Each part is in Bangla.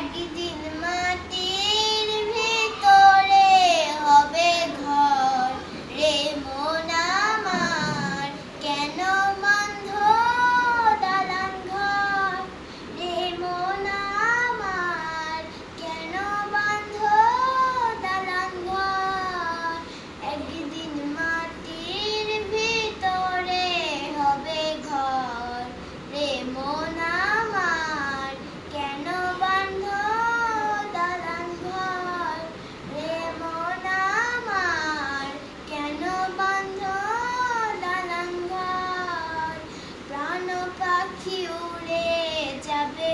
একদিন মাটির ভিতরে হবে ঘর রে মন আমার, কেন বাঁধ দালান ঘর রে মন আমার, কেন বাঁধ দালান ঘর। একদিন মাটির ভিতরে হবে ঘর রে মন আমার, কেন বাঁধ দালান ঘর রে মন আমার, কেন বাঁধ দালান ঘর। প্রাণ পাখি উড়ে যাবে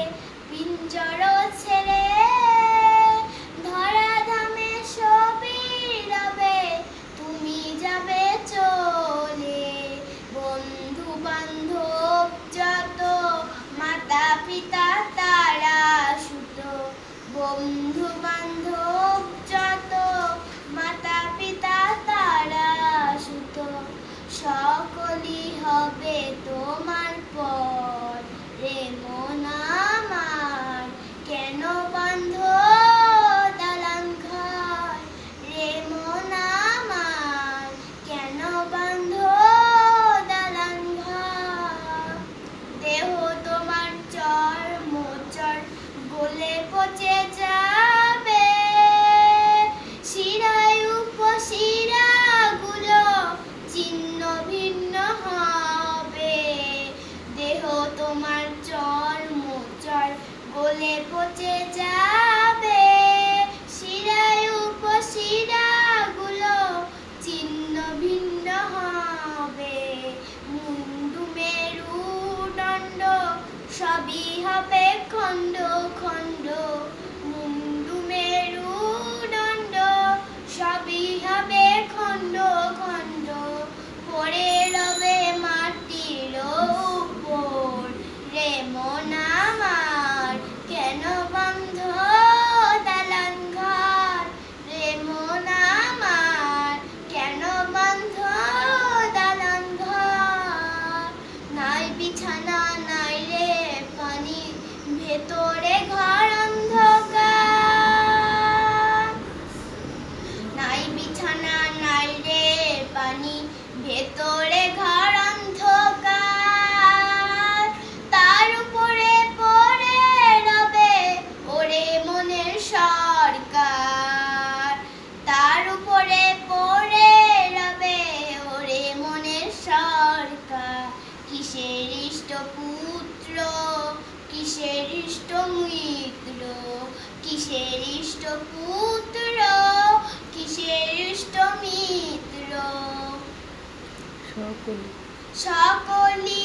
পিঞ্জর ছেড়ে, ধরা ধামে সবই রবে, তুমি যাবে চলে। বন্ধু বান্ধব যত, মাতা পিতা তারা সুত, বন্ধু বান্ধব যত, মাতা পিতা তারা সুত, সকলই হবে তোমার পর রে মন আমার, কেন বাঁধ দালান ঘর রে মন আমার, কেন বাঁধ দালান ঘর। দেহ তোমার চর মোচর গলে পচে যাবে, শিরায় উপশিরা গুলো ছিন্ন ভিন্ন হবে। দেহ তোমার চর মোচর গলে পচে যাবে, শিরায় উপশিরা গুলো ছিন্ন ভিন্ন হবে। মুন্ডু মেরুদণ্ড সবই হবে খণ্ড খণ্ড, মুন্ডু মেরুদণ্ড সবই হবে খণ্ড খণ্ড, পড়ে রবে মাটির উপর রে মন আমার, কেন বাঁধ দালান ঘর রে মন আমার, কেন বাঁধ দালান ঘর। নাই বিছানা নাই রে পানি, ভেতরে ঘর অন্ধকার। নাই বিছানা নাই রে পানি, ভেতরে ঘর অন্ধকার। তার উপরে পড়ে রবে ওরে মনের সরকার, তার উপরে পড়ে রবে ওরে মনের সরকার। কিসের ইষ্ট পুত্র, কিসের ইষ্ট মিত্র, কিসের ইষ্ট পুত্র, কিসের ইষ্ট মিত্র, সকলি